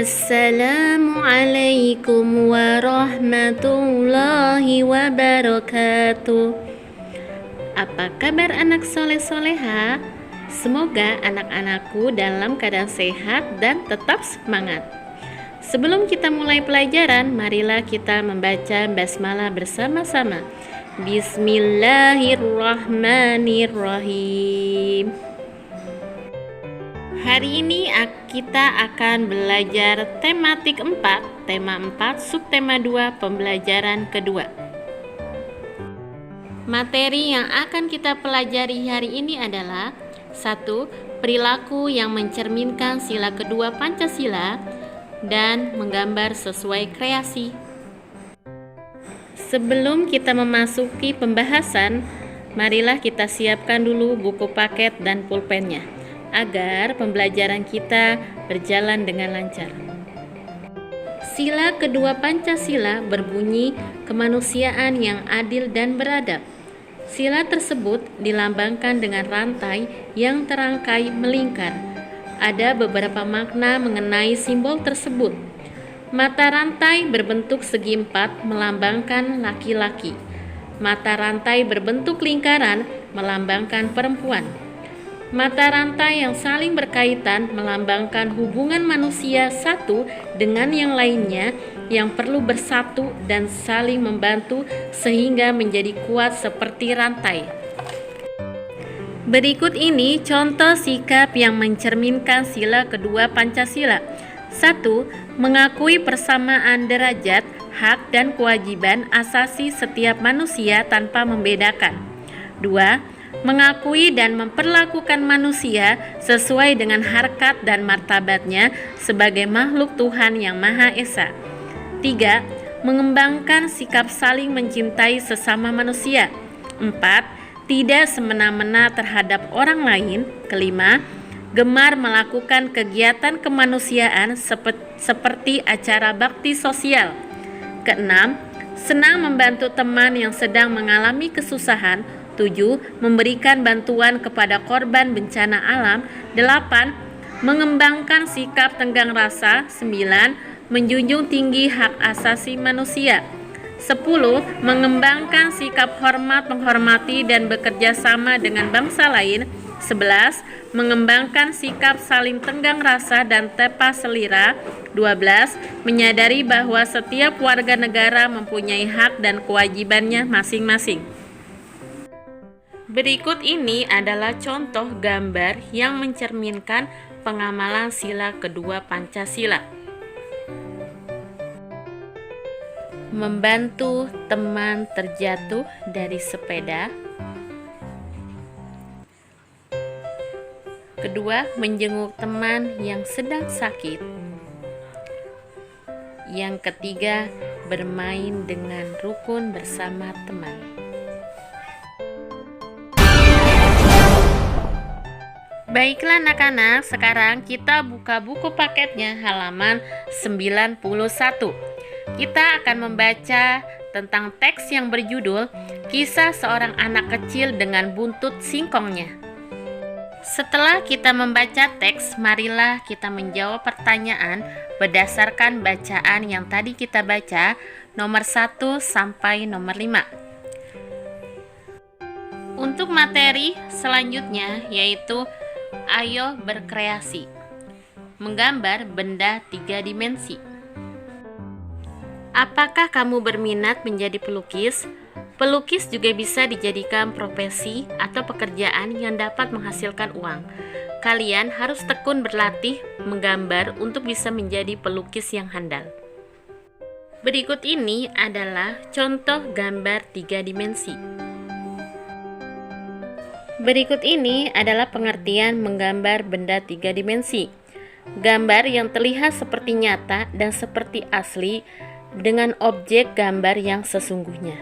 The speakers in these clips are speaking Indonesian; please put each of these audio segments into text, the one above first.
Assalamualaikum warahmatullahi wabarakatuh. Apa kabar anak soleh-soleha? Semoga anak-anakku dalam keadaan sehat dan tetap semangat. Sebelum kita mulai pelajaran, marilah kita membaca basmalah bersama-sama. Bismillahirrahmanirrahim. Hari ini kita akan belajar tematik 4, tema 4, subtema 2, pembelajaran kedua. Materi yang akan kita pelajari hari ini adalah 1. Perilaku yang mencerminkan sila kedua Pancasila dan menggambar sesuai kreasi. Sebelum kita memasuki pembahasan, marilah kita siapkan dulu buku paket dan pulpennya agar pembelajaran kita berjalan dengan lancar. Sila kedua Pancasila berbunyi kemanusiaan yang adil dan beradab. Sila tersebut dilambangkan dengan rantai yang terangkai melingkar. Ada beberapa makna mengenai simbol tersebut. Mata rantai berbentuk segi empat melambangkan laki-laki. Mata rantai berbentuk lingkaran melambangkan perempuan. Mata rantai yang saling berkaitan melambangkan hubungan manusia satu dengan yang lainnya yang perlu bersatu dan saling membantu sehingga menjadi kuat seperti rantai. Berikut ini contoh sikap yang mencerminkan sila kedua Pancasila. 1. Mengakui persamaan derajat, hak dan kewajiban asasi setiap manusia tanpa membedakan. 2. Mengakui dan memperlakukan manusia sesuai dengan harkat dan martabatnya sebagai makhluk Tuhan yang Maha Esa. 3. Mengembangkan sikap saling mencintai sesama manusia. 4. Tidak semena-mena terhadap orang lain. 5. Gemar melakukan kegiatan kemanusiaan seperti acara bakti sosial. 6. Senang membantu teman yang sedang mengalami kesusahan. 7. Memberikan bantuan kepada korban bencana alam. 8. Mengembangkan sikap tenggang rasa. 9. Menjunjung tinggi hak asasi manusia. 10. Mengembangkan sikap hormat, menghormati dan bekerja sama dengan bangsa lain. 11. Mengembangkan sikap saling tenggang rasa dan tepa selira. 12. Menyadari bahwa setiap warga negara mempunyai hak dan kewajibannya masing-masing. Berikut ini adalah contoh gambar yang mencerminkan pengamalan sila kedua Pancasila. Membantu teman terjatuh dari sepeda. Kedua, menjenguk teman yang sedang sakit. Yang ketiga, bermain dengan rukun bersama teman. Baiklah anak-anak, sekarang kita buka buku paketnya halaman 91. Kita akan membaca tentang teks yang berjudul Kisah Seorang Anak Kecil dengan Buntut Singkongnya. Setelah kita membaca teks, marilah kita menjawab pertanyaan berdasarkan bacaan yang tadi kita baca, nomor 1 sampai nomor 5. Untuk materi selanjutnya yaitu ayo berkreasi, menggambar benda 3 dimensi. Apakah kamu berminat menjadi pelukis? Pelukis juga bisa dijadikan profesi atau pekerjaan yang dapat menghasilkan uang. Kalian harus tekun berlatih menggambar untuk bisa menjadi pelukis yang handal. Berikut ini adalah contoh gambar 3 dimensi. Berikut ini adalah pengertian menggambar benda 3 dimensi. Gambar yang terlihat seperti nyata dan seperti asli dengan objek gambar yang sesungguhnya.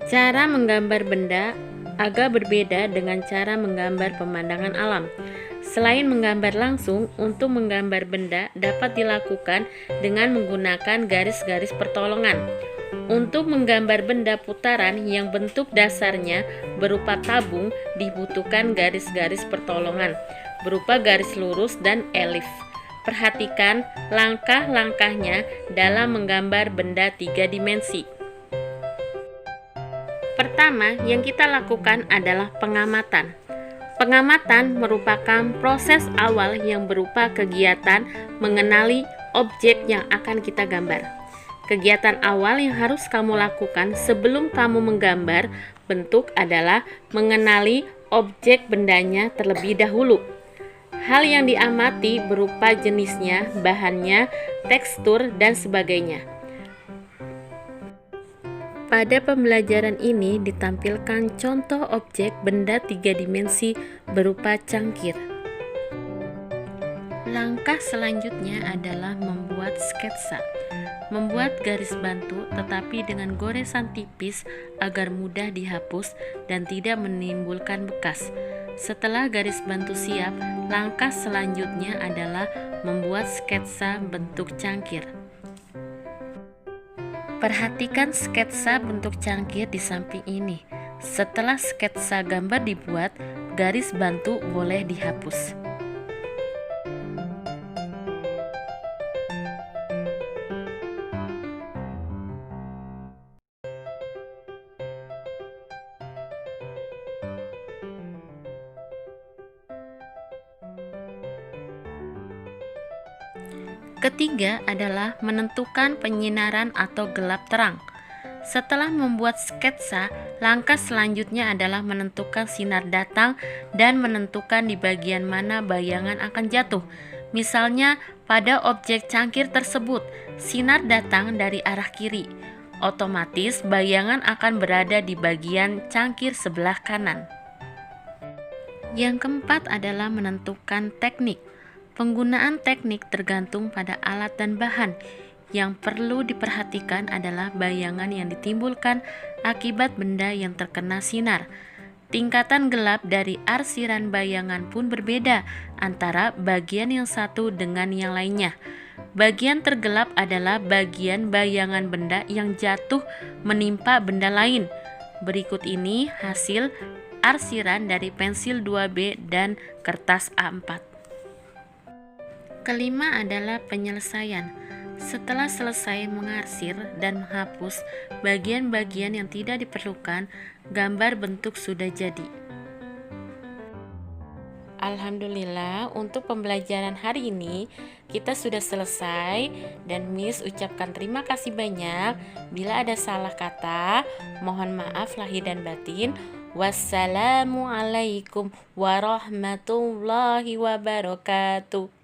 Cara menggambar benda agak berbeda dengan cara menggambar pemandangan alam. Selain menggambar langsung, untuk menggambar benda dapat dilakukan dengan menggunakan garis-garis pertolongan. Untuk menggambar benda putaran yang bentuk dasarnya berupa tabung, dibutuhkan garis-garis pertolongan berupa garis lurus dan elif. Perhatikan langkah-langkahnya dalam menggambar benda 3 dimensi. Pertama, yang kita lakukan adalah pengamatan. Pengamatan merupakan proses awal yang berupa kegiatan mengenali objek yang akan kita gambar. Kegiatan awal yang harus kamu lakukan sebelum kamu menggambar bentuk adalah mengenali objek bendanya terlebih dahulu. Hal yang diamati berupa jenisnya, bahannya, tekstur, dan sebagainya. Pada pembelajaran ini ditampilkan contoh objek benda 3 dimensi berupa cangkir. Langkah selanjutnya adalah membuat sketsa. Membuat garis bantu tetapi dengan goresan tipis agar mudah dihapus dan tidak menimbulkan bekas. Setelah garis bantu siap, langkah selanjutnya adalah membuat sketsa bentuk cangkir. Perhatikan sketsa bentuk cangkir di samping ini. Setelah sketsa gambar dibuat, garis bantu boleh dihapus. Ketiga adalah menentukan penyinaran atau gelap terang. Setelah membuat sketsa, langkah selanjutnya adalah menentukan sinar datang dan menentukan di bagian mana bayangan akan jatuh. Misalnya, pada objek cangkir tersebut, sinar datang dari arah kiri. Otomatis bayangan akan berada di bagian cangkir sebelah kanan. Yang keempat adalah menentukan teknik. Penggunaan teknik tergantung pada alat dan bahan. Yang perlu diperhatikan adalah bayangan yang ditimbulkan akibat benda yang terkena sinar. Tingkatan gelap dari arsiran bayangan pun berbeda antara bagian yang satu dengan yang lainnya. Bagian tergelap adalah bagian bayangan benda yang jatuh menimpa benda lain. Berikut ini hasil arsiran dari pensil 2B dan kertas A4. Kelima adalah penyelesaian. Setelah selesai mengarsir dan menghapus bagian-bagian yang tidak diperlukan, gambar bentuk sudah jadi. Alhamdulillah, untuk pembelajaran hari ini kita sudah selesai dan Miss ucapkan terima kasih banyak. Bila ada salah kata, mohon maaf lahir dan batin. Wassalamualaikum warahmatullahi wabarakatuh.